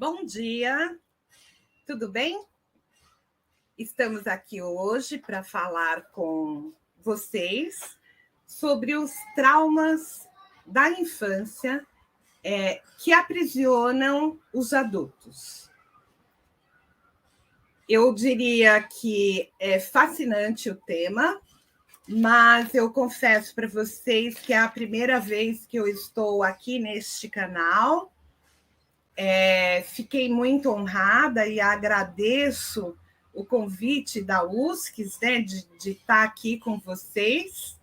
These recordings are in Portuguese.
Bom dia, tudo bem? Estamos aqui hoje para falar com vocês sobre os traumas da infância que aprisionam os adultos. Eu diria que é fascinante o tema, mas eu confesso para vocês que é a primeira vez que eu estou aqui neste canal. Fiquei muito honrada e agradeço o convite da USCS, né, de estar aqui com vocês,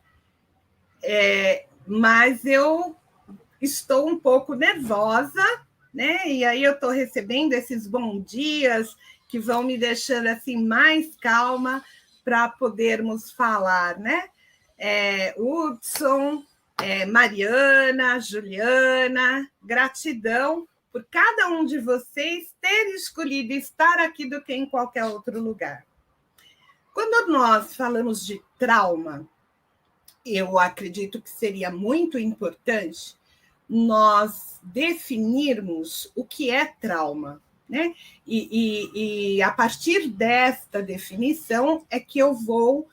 mas eu estou um pouco nervosa, né? E aí eu estou recebendo esses bons dias que vão me deixando assim mais calma para podermos falar, né? Hudson, Mariana, Juliana, gratidão por cada um de vocês ter escolhido estar aqui do que em qualquer outro lugar. Quando nós falamos de trauma, eu acredito que seria muito importante nós definirmos o que é trauma, né? E a partir desta definição é que eu vou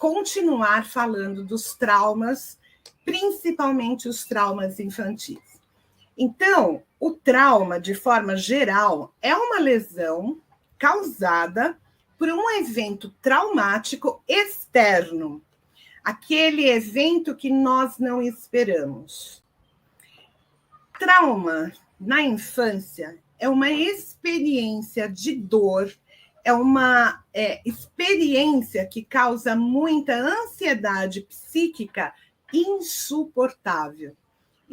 continuar falando dos traumas, principalmente os traumas infantis. Então, o trauma, de forma geral, é uma lesão causada por um evento traumático externo, aquele evento que nós não esperamos. Trauma na infância é uma experiência de dor, é uma experiência que causa muita ansiedade psíquica insuportável.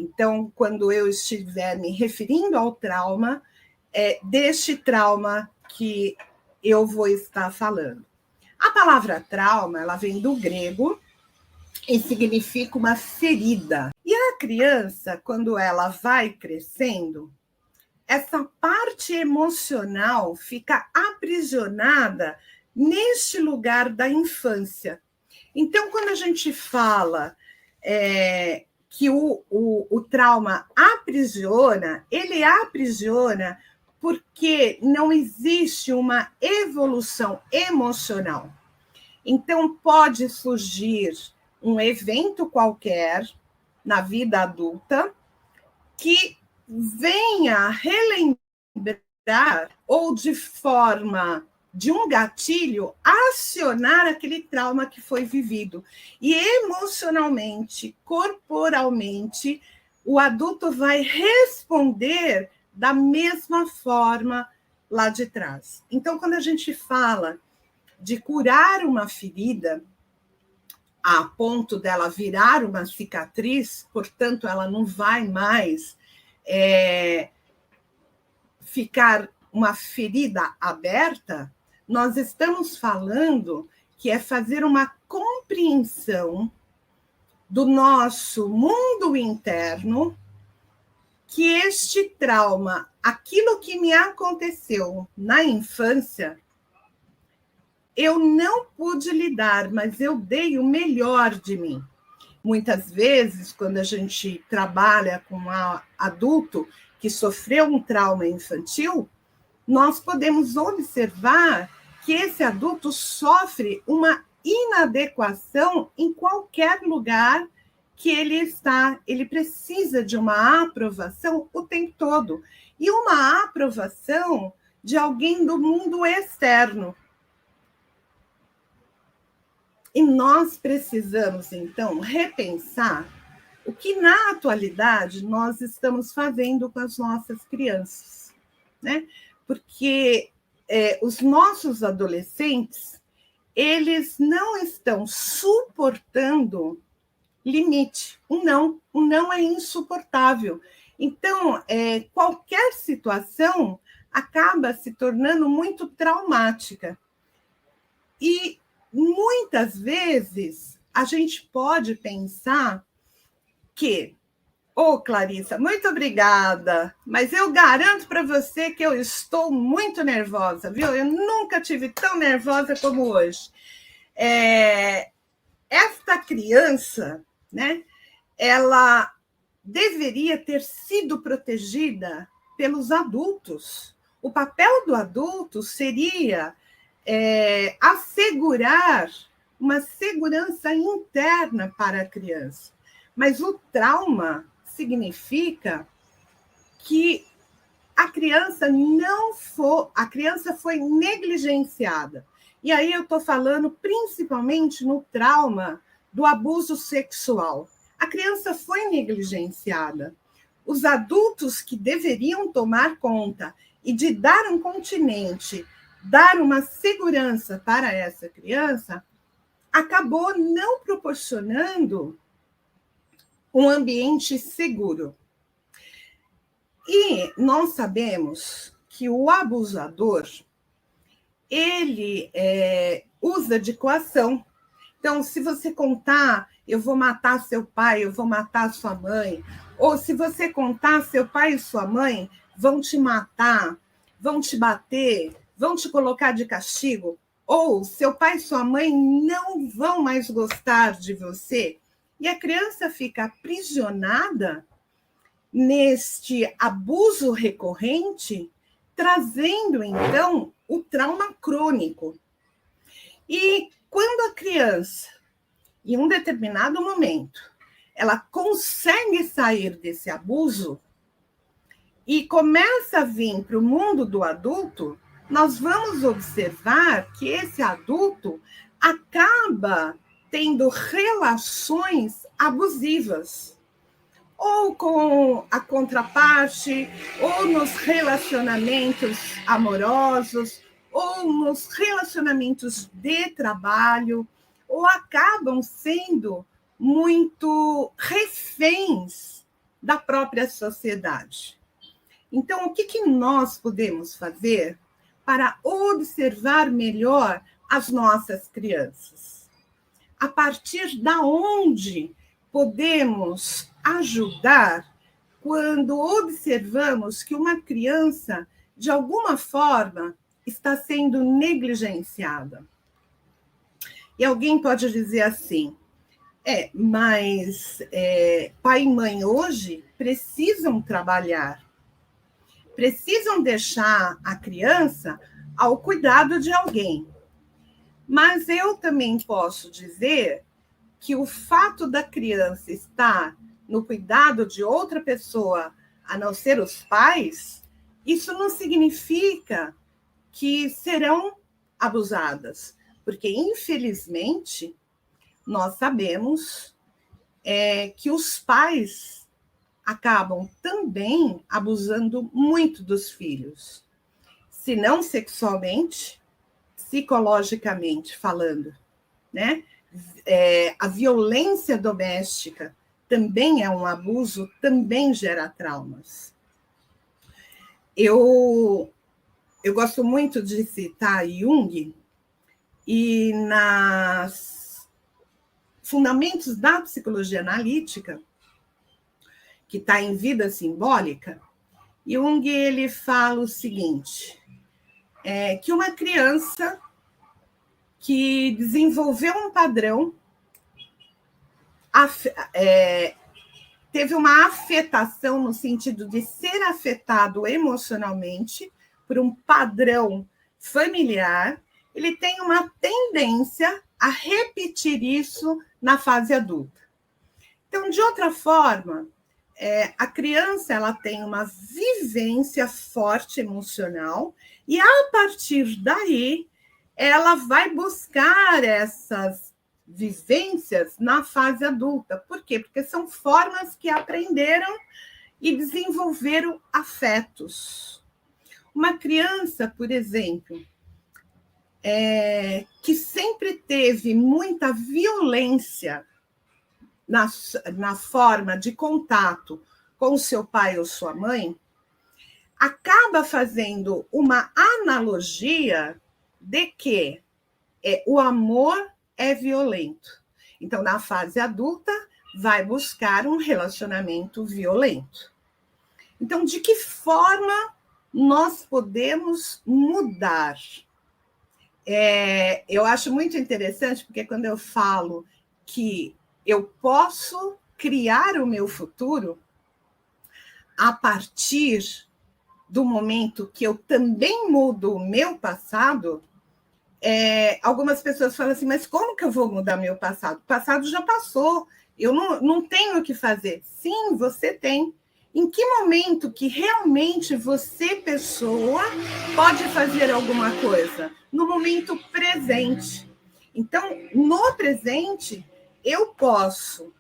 Então, quando eu estiver me referindo ao trauma, é deste trauma que eu vou estar falando. A palavra trauma, ela vem do grego e significa uma ferida. E a criança, quando ela vai crescendo, essa parte emocional fica aprisionada neste lugar da infância. Então, quando a gente fala que o trauma aprisiona, ele aprisiona porque não existe uma evolução emocional. Então, pode surgir um evento qualquer na vida adulta que venha relembrar ou de forma de um gatilho acionar aquele trauma que foi vivido. E emocionalmente, corporalmente, o adulto vai responder da mesma forma lá de trás. Então, quando a gente fala de curar uma ferida a ponto dela virar uma cicatriz, portanto, ela não vai mais ficar uma ferida aberta, nós estamos falando que é fazer uma compreensão do nosso mundo interno, que este trauma, aquilo que me aconteceu na infância, eu não pude lidar, mas eu dei o melhor de mim. Muitas vezes, quando a gente trabalha com um adulto que sofreu um trauma infantil, nós podemos observar que esse adulto sofre uma inadequação em qualquer lugar que ele está. Ele precisa de uma aprovação o tempo todo. E uma aprovação de alguém do mundo externo. E nós precisamos, então, repensar o que, na atualidade, nós estamos fazendo com as nossas crianças, né? Porque os nossos adolescentes, eles não estão suportando limite. Um não é insuportável. Então, qualquer situação acaba se tornando muito traumática. E muitas vezes a gente pode pensar que Clarissa, muito obrigada, mas eu garanto para você que eu estou muito nervosa, viu? Eu nunca tive tão nervosa como hoje. Esta criança, né, ela deveria ter sido protegida pelos adultos. O papel do adulto seria assegurar uma segurança interna para a criança. Mas o trauma significa que a criança foi negligenciada. E aí eu estou falando principalmente no trauma do abuso sexual. A criança foi negligenciada. Os adultos que deveriam tomar conta e de dar um continente, dar uma segurança para essa criança, acabou não proporcionando um ambiente seguro. E nós sabemos que o abusador, ele usa de coação. Então, se você contar, eu vou matar seu pai, eu vou matar sua mãe, ou se você contar, seu pai e sua mãe vão te matar, vão te bater, vão te colocar de castigo, ou seu pai e sua mãe não vão mais gostar de você, e a criança fica aprisionada neste abuso recorrente, trazendo, então, o trauma crônico. E quando a criança, em um determinado momento, ela consegue sair desse abuso e começa a vir para o mundo do adulto, nós vamos observar que esse adulto acaba tendo relações abusivas, ou com a contraparte, ou nos relacionamentos amorosos, ou nos relacionamentos de trabalho, ou acabam sendo muito reféns da própria sociedade. Então, o que nós podemos fazer para observar melhor as nossas crianças? A partir da onde podemos ajudar quando observamos que uma criança, de alguma forma, está sendo negligenciada? E alguém pode dizer assim, mas pai e mãe hoje precisam trabalhar, precisam deixar a criança ao cuidado de alguém. Mas eu também posso dizer que o fato da criança estar no cuidado de outra pessoa, a não ser os pais, isso não significa que serão abusadas, porque, infelizmente, nós sabemos que os pais acabam também abusando muito dos filhos, se não sexualmente, psicologicamente falando, né? A violência doméstica também é um abuso, também gera traumas. Eu gosto muito de citar Jung, e nas Fundamentos da Psicologia Analítica, que está em Vida Simbólica, Jung ele fala o seguinte, que uma criança que desenvolveu um padrão, teve uma afetação no sentido de ser afetado emocionalmente por um padrão familiar, ele tem uma tendência a repetir isso na fase adulta. Então, de outra forma, a criança ela tem uma vivência forte emocional e, a partir daí, ela vai buscar essas vivências na fase adulta. Por quê? Porque são formas que aprenderam e desenvolveram afetos. Uma criança, por exemplo, que sempre teve muita violência na forma de contato com seu pai ou sua mãe, acaba fazendo uma analogia de que o amor é violento. Então, na fase adulta, vai buscar um relacionamento violento. Então, de que forma nós podemos mudar? Eu acho muito interessante, porque quando eu falo que eu posso criar o meu futuro a partir do momento que eu também mudo o meu passado, algumas pessoas falam assim, mas como que eu vou mudar meu passado? O passado já passou, eu não tenho o que fazer. Sim, você tem. Em que momento que realmente você, pessoa, pode fazer alguma coisa? No momento presente. Então, no presente, eu posso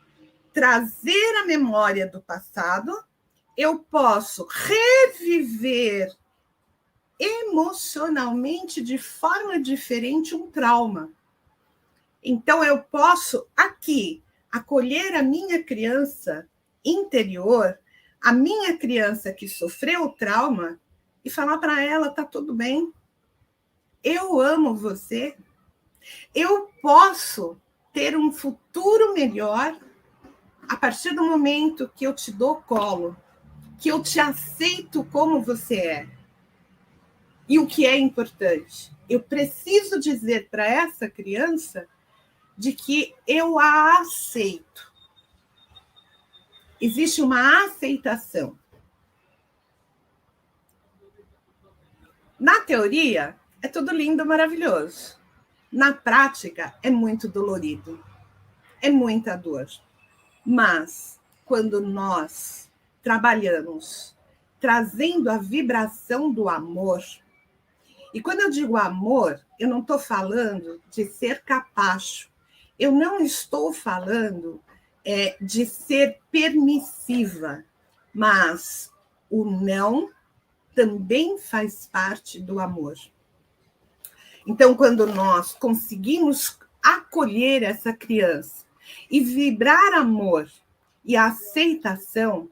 trazer a memória do passado, eu posso reviver emocionalmente de forma diferente um trauma. Então, eu posso aqui acolher a minha criança interior, a minha criança que sofreu o trauma, e falar para ela: tá tudo bem, eu amo você, eu posso ter um futuro melhor a partir do momento que eu te dou colo, que eu te aceito como você é. E o que é importante? Eu preciso dizer para essa criança de que eu a aceito. Existe uma aceitação. Na teoria, é tudo lindo, maravilhoso. Na prática, é muito dolorido. É muita dor. Mas, quando nós trabalhamos trazendo a vibração do amor, e quando eu digo amor, eu não estou falando de ser capacho, eu não estou falando de ser permissiva, mas o não também faz parte do amor. Então, quando nós conseguimos acolher essa criança e vibrar amor e aceitação,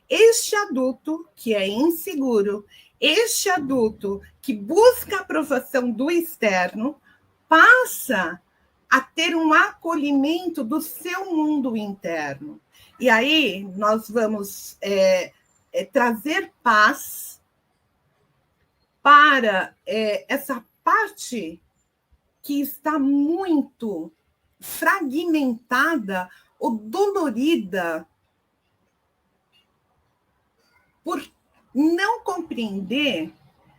este adulto que é inseguro, este adulto que busca a aprovação do externo, passa a ter um acolhimento do seu mundo interno. E aí nós vamos trazer paz para essa parte que está muito fragmentada ou dolorida por não compreender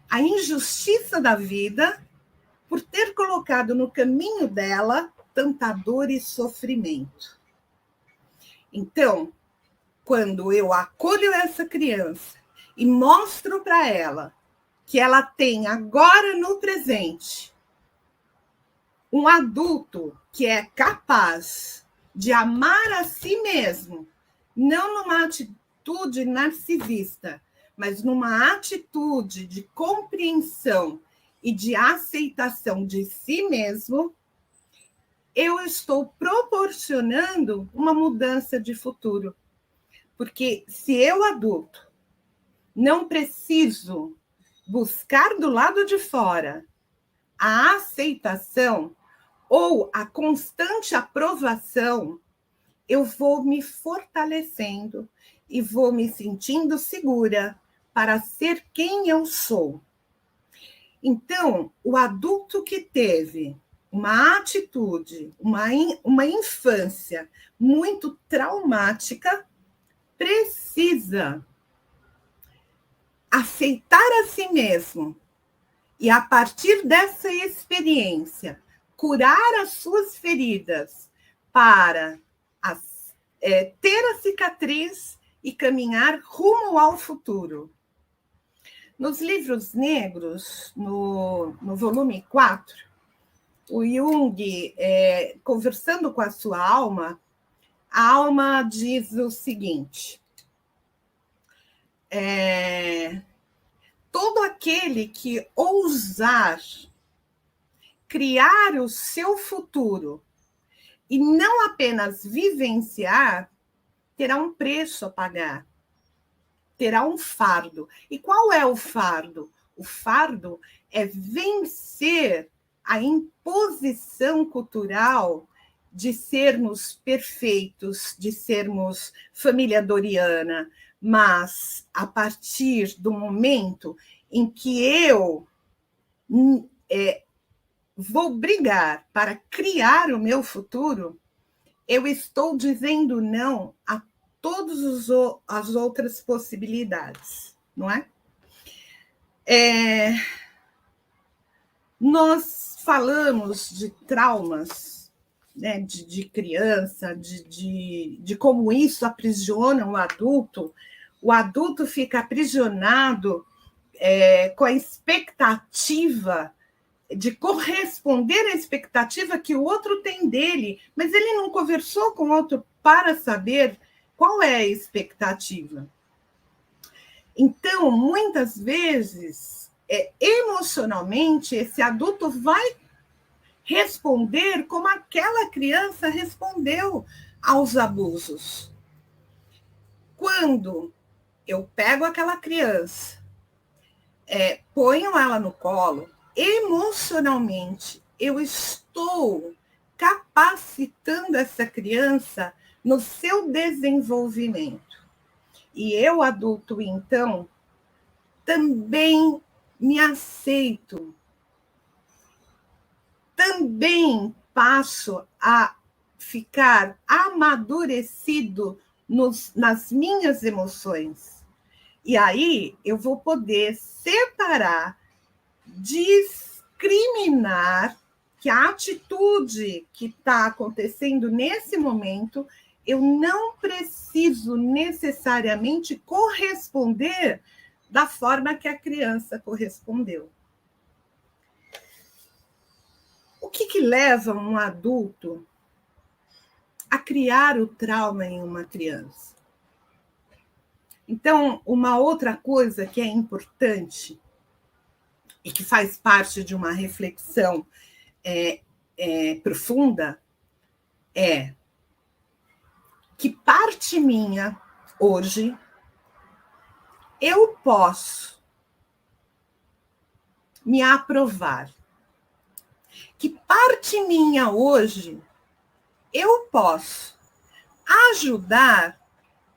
a injustiça da vida, por ter colocado no caminho dela tanta dor e sofrimento. Então, quando eu acolho essa criança e mostro para ela que ela tem agora no presente um adulto que é capaz de amar a si mesmo, não numa atitude narcisista, mas numa atitude de compreensão e de aceitação de si mesmo, eu estou proporcionando uma mudança de futuro. Porque se eu, adulto, não preciso buscar do lado de fora a aceitação ou a constante aprovação, eu vou me fortalecendo e vou me sentindo segura para ser quem eu sou. Então, o adulto que teve uma atitude, uma infância muito traumática, precisa aceitar a si mesmo e, a partir dessa experiência, curar as suas feridas para ter a cicatriz e caminhar rumo ao futuro. Nos livros negros, no volume 4, o Jung, conversando com a sua alma, a alma diz o seguinte: todo aquele que ousar criar o seu futuro e não apenas vivenciar, terá um preço a pagar, terá um fardo. E qual é o fardo? O fardo é vencer a imposição cultural de sermos perfeitos, de sermos família doriana, mas a partir do momento em que eu vou brigar para criar o meu futuro, eu estou dizendo não a todas as outras possibilidades, não é? Nós falamos de traumas, né, de criança, de como isso aprisiona o adulto. O adulto fica aprisionado com a expectativa de corresponder à expectativa que o outro tem dele, mas ele não conversou com o outro para saber qual é a expectativa. Então, muitas vezes, emocionalmente, esse adulto vai responder como aquela criança respondeu aos abusos. Quando eu pego aquela criança, ponho ela no colo, emocionalmente, eu estou capacitando essa criança no seu desenvolvimento. E eu, adulto, então, também me aceito, também passo a ficar amadurecido nas minhas emoções. E aí eu vou poder separar, discriminar que a atitude que está acontecendo nesse momento, eu não preciso necessariamente corresponder da forma que a criança correspondeu. O que leva um adulto a criar o trauma em uma criança? Então, uma outra coisa que é importante e que faz parte de uma reflexão profunda é que parte minha hoje eu posso me aprovar. Que parte minha hoje eu posso ajudar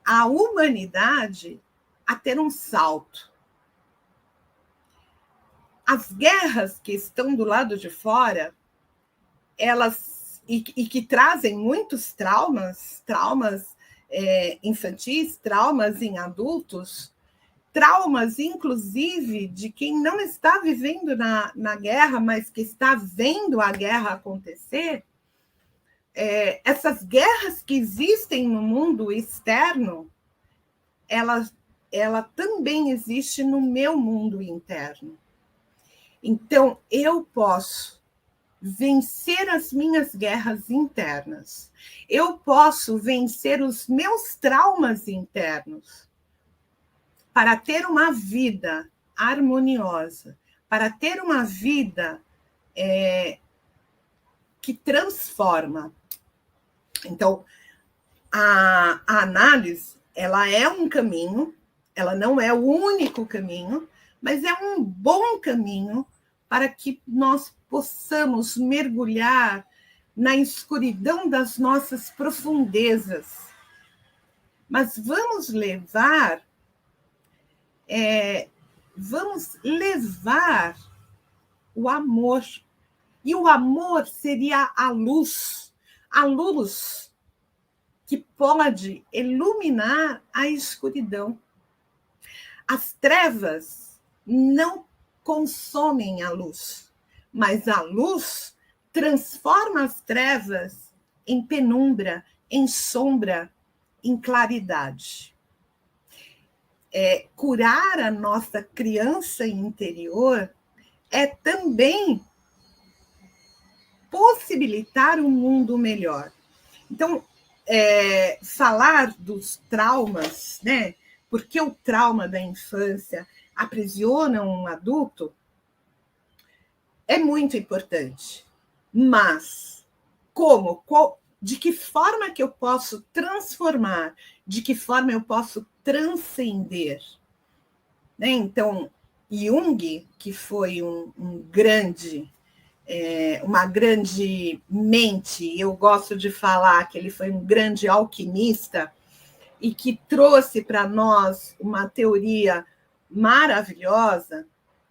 a humanidade a ter um salto. As guerras que estão do lado de fora, elas e que trazem muitos traumas infantis, traumas em adultos, traumas, inclusive, de quem não está vivendo na guerra, mas que está vendo a guerra acontecer. Essas guerras que existem no mundo externo, ela também existe no meu mundo interno. Então, eu posso vencer as minhas guerras internas. Eu posso vencer os meus traumas internos para ter uma vida harmoniosa, para ter uma vida que transforma. Então, a análise, ela é um caminho, ela não é o único caminho, mas é um bom caminho para que nós possamos mergulhar na escuridão das nossas profundezas. Mas vamos levar o amor. E o amor seria a luz que pode iluminar a escuridão. As trevas não consomem a luz, mas a luz transforma as trevas em penumbra, em sombra, em claridade. Curar a nossa criança interior é também possibilitar um mundo melhor. Então, falar dos traumas, né? Porque o trauma da infância aprisiona um adulto, é muito importante. Mas de que forma que eu posso transformar? De que forma eu posso transcender? Né? Então, Jung, que foi uma grande mente, eu gosto de falar que ele foi um grande alquimista e que trouxe para nós uma teoria maravilhosa,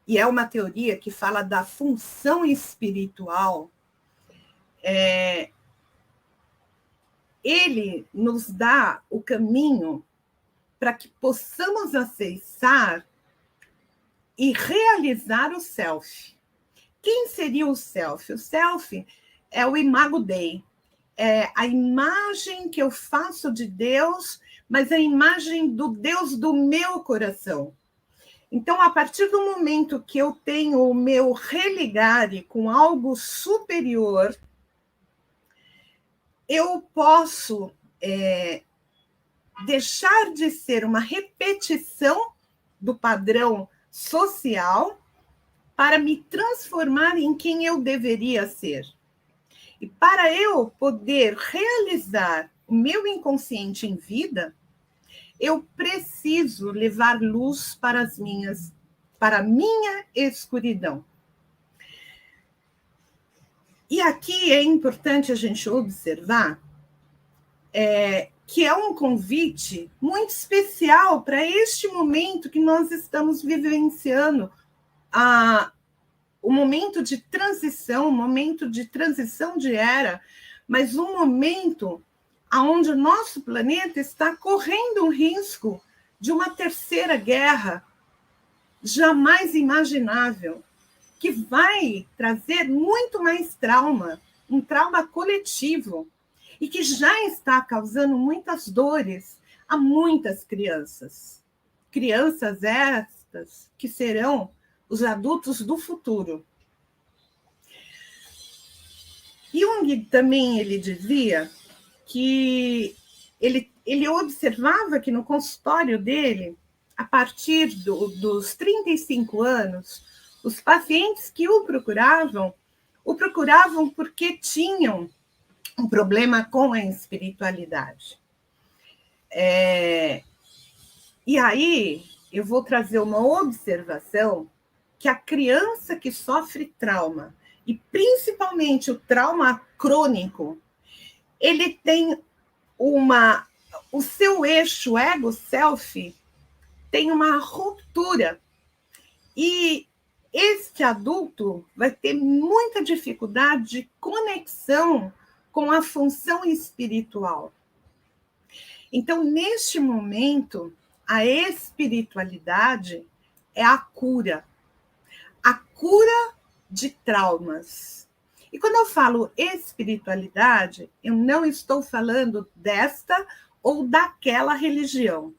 e é uma teoria que fala da função espiritual. Ele nos dá o caminho para que possamos acessar e realizar o self. Quem seria o self? O self é o imago Dei, é a imagem que eu faço de Deus, mas a imagem do Deus do meu coração. Então, a partir do momento que eu tenho o meu religare com algo superior, eu posso deixar de ser uma repetição do padrão social para me transformar em quem eu deveria ser. E para eu poder realizar o meu inconsciente em vida, eu preciso levar luz para a minha escuridão. E aqui é importante a gente observar que é um convite muito especial para este momento que nós estamos vivenciando, o momento de transição, o momento de transição de era, mas um momento onde o nosso planeta está correndo um risco de uma terceira guerra jamais imaginável, que vai trazer muito mais trauma, um trauma coletivo, e que já está causando muitas dores a muitas crianças. Crianças estas que serão os adultos do futuro. Jung também ele dizia que ele observava que no consultório dele, a partir dos 35 anos, os pacientes que o procuravam porque tinham um problema com a espiritualidade. E aí, eu vou trazer uma observação que a criança que sofre trauma, e principalmente o trauma crônico, ele tem o seu eixo ego-self tem uma ruptura. E este adulto vai ter muita dificuldade de conexão com a função espiritual. Então, neste momento, a espiritualidade é a cura de traumas. E quando eu falo espiritualidade, eu não estou falando desta ou daquela religião,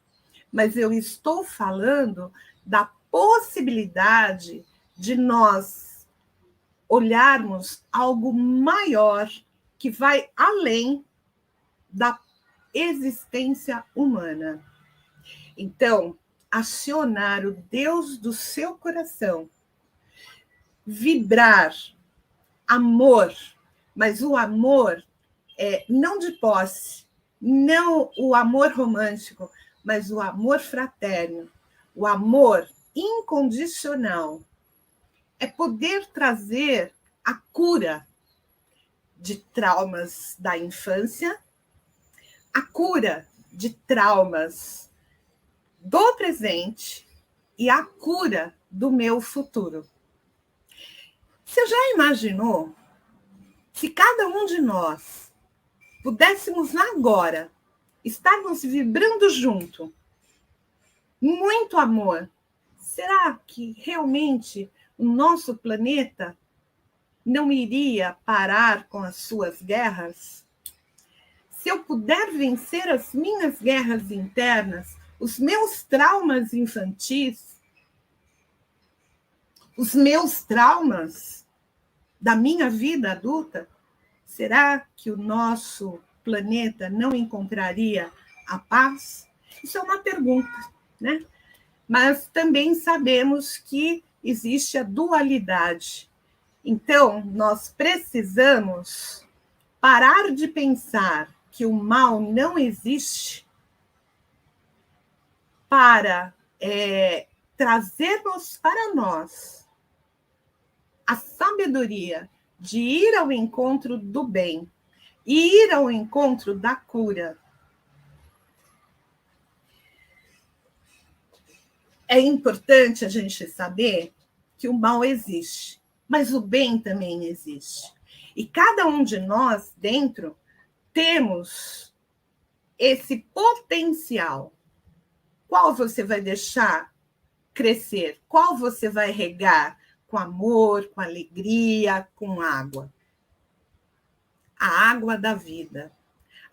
mas eu estou falando da possibilidade de nós olharmos algo maior que vai além da existência humana. Então, acionar o Deus do seu coração, vibrar amor, mas o amor não de posse, não o amor romântico, mas o amor fraterno, o amor incondicional. É poder trazer a cura de traumas da infância, a cura de traumas do presente e a cura do meu futuro. Você já imaginou se cada um de nós pudéssemos agora estarmos vibrando junto, muito amor? Será que realmente o nosso planeta não iria parar com as suas guerras? Se eu puder vencer as minhas guerras internas, os meus traumas infantis, os meus traumas da minha vida adulta, será que o nosso planeta não encontraria a paz? Isso é uma pergunta, né? Mas também sabemos que existe a dualidade. Então, nós precisamos parar de pensar que o mal não existe para trazermos para nós a sabedoria de ir ao encontro do bem e ir ao encontro da cura. É importante a gente saber que o mal existe, mas o bem também existe. E cada um de nós dentro temos esse potencial. Qual você vai deixar crescer? Qual você vai regar? Com amor, com alegria, com água. A água da vida.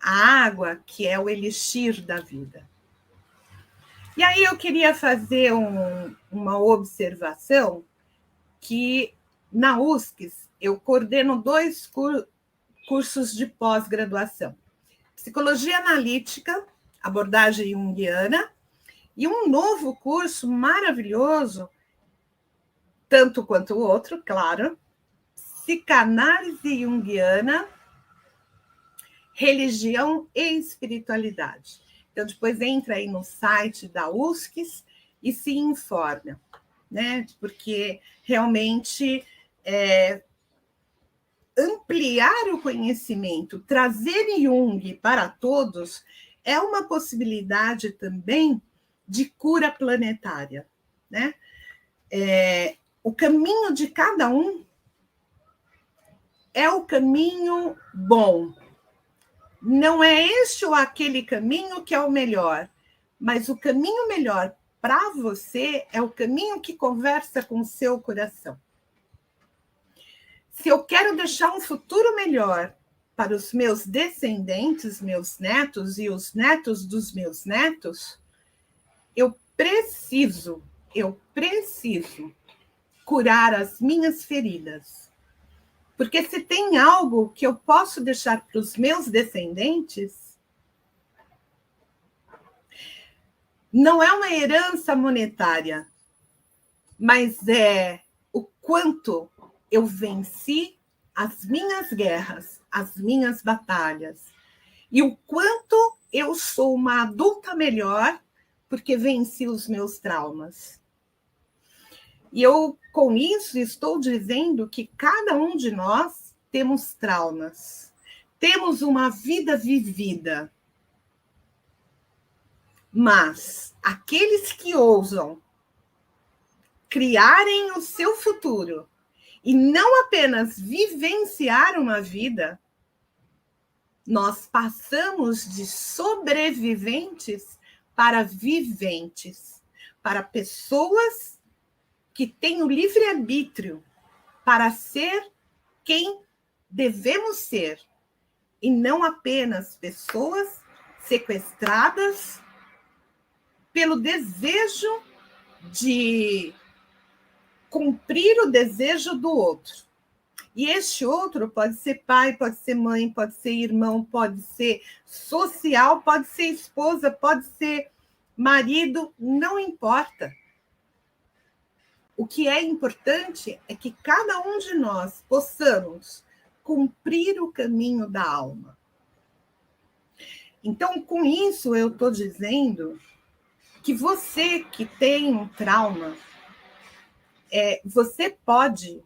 A água que é o elixir da vida. E aí eu queria fazer uma observação que na USCS eu coordeno 2 cursos de pós-graduação. Psicologia analítica, abordagem junguiana, e um novo curso maravilhoso, tanto quanto o outro, claro, psicanálise junguiana, religião e espiritualidade. Então, depois entra aí no site da USCS e se informa, né? Porque realmente ampliar o conhecimento, trazer Jung para todos, é uma possibilidade também de cura planetária, né? O caminho de cada um é o caminho bom. Não é este ou aquele caminho que é o melhor, mas o caminho melhor para você é o caminho que conversa com o seu coração. Se eu quero deixar um futuro melhor para os meus descendentes, meus netos e os netos dos meus netos, eu preciso curar as minhas feridas. Porque se tem algo que eu posso deixar para os meus descendentes, não é uma herança monetária, mas é o quanto eu venci as minhas guerras, as minhas batalhas, e o quanto eu sou uma adulta melhor porque venci os meus traumas. E eu, com isso, estou dizendo que cada um de nós temos traumas, temos uma vida vivida. Mas aqueles que ousam criarem o seu futuro e não apenas vivenciar uma vida, nós passamos de sobreviventes para viventes, para pessoas que têm o livre-arbítrio para ser quem devemos ser, e não apenas pessoas sequestradas pelo desejo de cumprir o desejo do outro. E este outro pode ser pai, pode ser mãe, pode ser irmão, pode ser social, pode ser esposa, pode ser marido, não importa. O que é importante é que cada um de nós possamos cumprir o caminho da alma. Então, com isso, eu estou dizendo que você que tem um trauma, você pode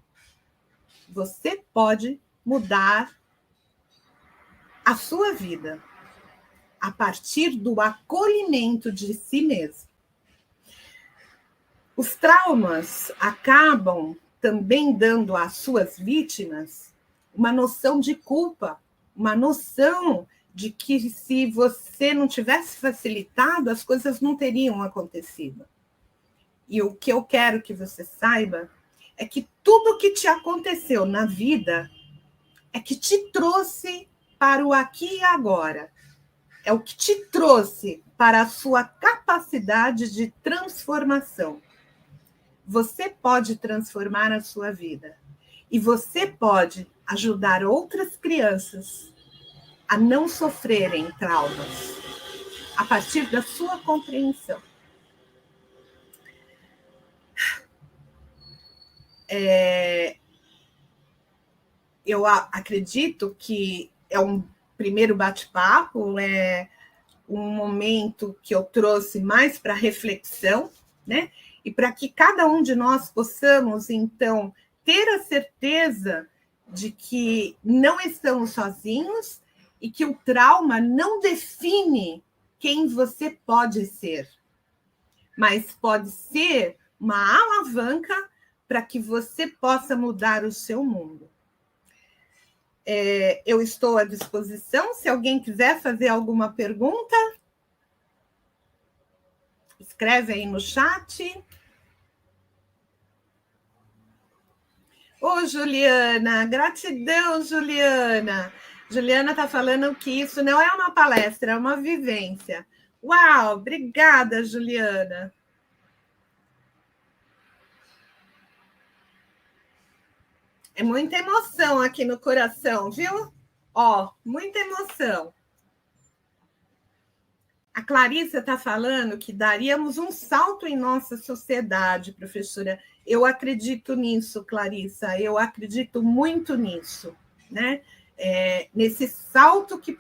mudar a sua vida a partir do acolhimento de si mesmo. Os traumas acabam também dando às suas vítimas uma noção de culpa, uma noção de que se você não tivesse facilitado, as coisas não teriam acontecido. E o que eu quero que você saiba é que tudo que te aconteceu na vida é que te trouxe para o aqui e agora. É o que te trouxe para a sua capacidade de transformação. Você pode transformar a sua vida. E você pode ajudar outras crianças a não sofrerem traumas a partir da sua compreensão. Eu acredito que é um primeiro bate-papo, é um momento que eu trouxe mais para reflexão, né? E para que cada um de nós possamos, então, ter a certeza de que não estamos sozinhos e que o trauma não define quem você pode ser, mas pode ser uma alavanca para que você possa mudar o seu mundo. Eu estou à disposição. Se alguém quiser fazer alguma pergunta, escreve aí no chat. Ô, Juliana, gratidão, Juliana. Juliana está falando que isso não é uma palestra, é uma vivência. Uau, obrigada, Juliana. É muita emoção aqui no coração, viu? Ó, muita emoção. A Clarissa está falando que daríamos um salto em nossa sociedade, professora. Eu acredito nisso, Clarissa, eu acredito muito nisso, né? Nesse salto que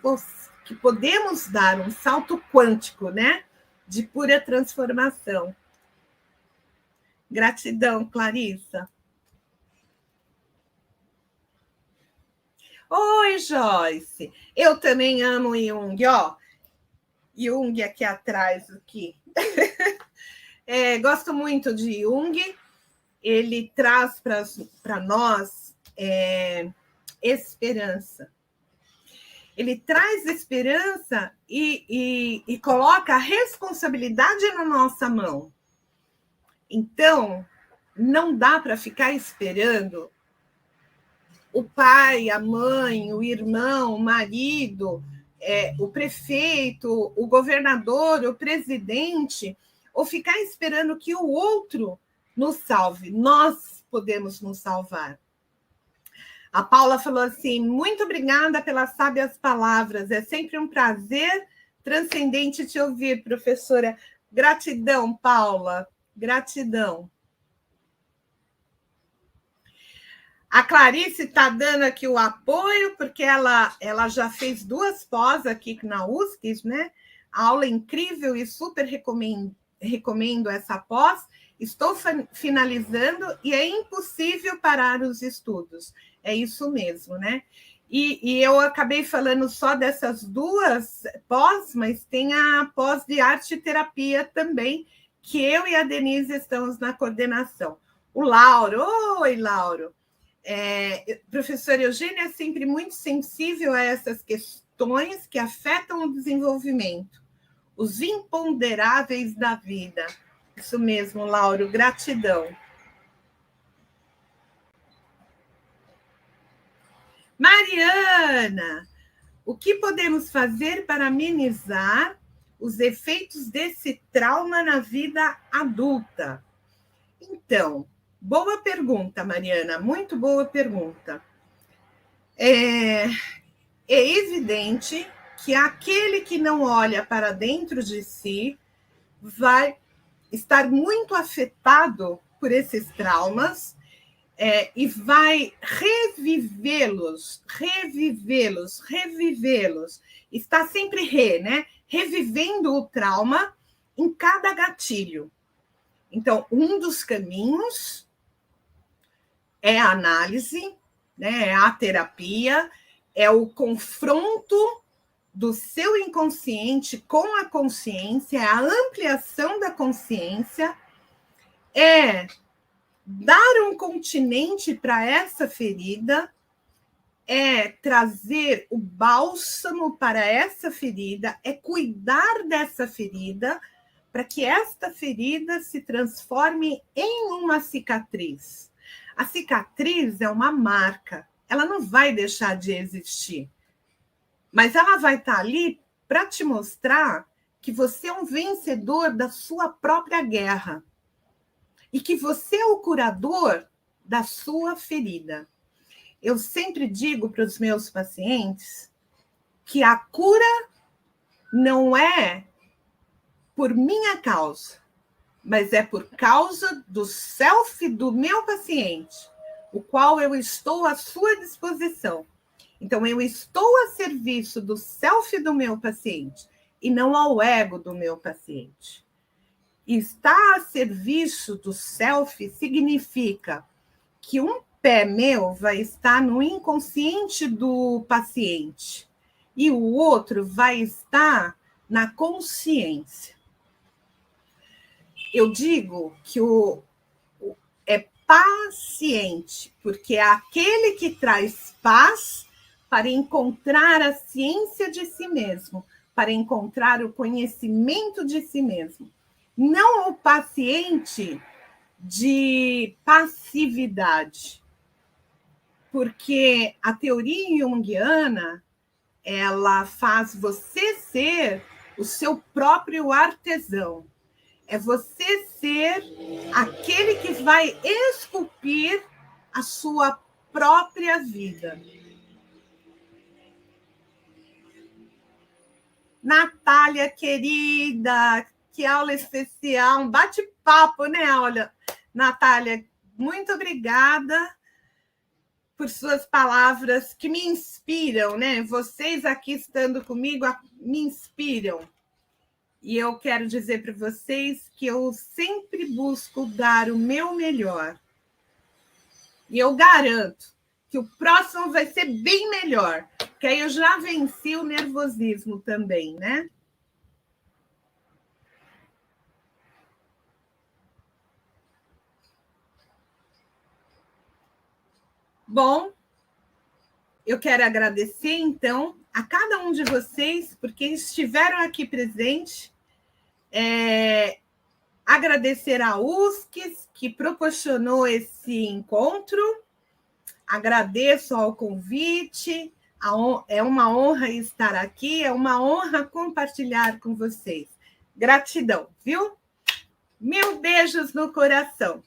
podemos dar, um salto quântico, né? De pura transformação. Gratidão, Clarissa. Oi, Joyce. Eu também amo Jung, ó. Jung aqui atrás, aqui. Gosto muito de Jung. Ele traz para nós esperança. Ele traz esperança e coloca a responsabilidade na nossa mão. Então, não dá para ficar esperando o pai, a mãe, o irmão, o marido, o prefeito, o governador, o presidente, ou ficar esperando que o outro nos salve. Nós podemos nos salvar. A Paula falou assim: muito obrigada pelas sábias palavras. É sempre um prazer transcendente te ouvir, professora. Gratidão, Paula. Gratidão. A Clarice está dando aqui o apoio, porque ela já fez 2 pós aqui na USC, né? A aula incrível e super recomendo essa pós. Estou finalizando e é impossível parar os estudos. É isso mesmo, né? E eu acabei falando só dessas 2 pós, mas tem a pós de arte e terapia também, que eu e a Denise estamos na coordenação. O Lauro, oi, Lauro. Professora Eugênia é sempre muito sensível a essas questões que afetam o desenvolvimento, os imponderáveis da vida. Isso mesmo, Lauro, gratidão. Mariana, o que podemos fazer para amenizar os efeitos desse trauma na vida adulta? Então, boa pergunta, Mariana, muito boa pergunta. É evidente que aquele que não olha para dentro de si vai estar muito afetado por esses traumas e vai revivê-los. Está sempre né? Revivendo o trauma em cada gatilho. Então, um dos caminhos é a análise, né? É a terapia, é o confronto do seu inconsciente com a consciência, é a ampliação da consciência, é dar um continente para essa ferida, é trazer o bálsamo para essa ferida, é cuidar dessa ferida para que esta ferida se transforme em uma cicatriz. A cicatriz é uma marca, ela não vai deixar de existir, mas ela vai estar ali para te mostrar que você é um vencedor da sua própria guerra e que você é o curador da sua ferida. Eu sempre digo para os meus pacientes que a cura não é por minha causa, mas é por causa do self do meu paciente, o qual eu estou à sua disposição. Então, eu estou a serviço do self do meu paciente e não ao ego do meu paciente. E estar a serviço do self significa que um pé meu vai estar no inconsciente do paciente e o outro vai estar na consciência. Eu digo que é paciente, porque é aquele que traz paz para encontrar a ciência de si mesmo, para encontrar o conhecimento de si mesmo. Não o paciente de passividade. porque a teoria junguiana, ela faz você ser o seu próprio artesão. É você ser aquele que vai esculpir a sua própria vida. Natália, querida, que aula especial, um bate-papo, né? Olha, Natália, muito obrigada por suas palavras que me inspiram, né? Vocês aqui estando comigo me inspiram. E eu quero dizer para vocês que eu sempre busco dar o meu melhor. E eu garanto que o próximo vai ser bem melhor, porque aí eu já venci o nervosismo também, né? Bom, eu quero agradecer, então, a cada um de vocês, porque estiveram aqui presentes. Agradecer a USCS, que proporcionou esse encontro. Agradeço ao convite. É uma honra estar aqui, é uma honra compartilhar com vocês. Gratidão, viu? Mil beijos no coração.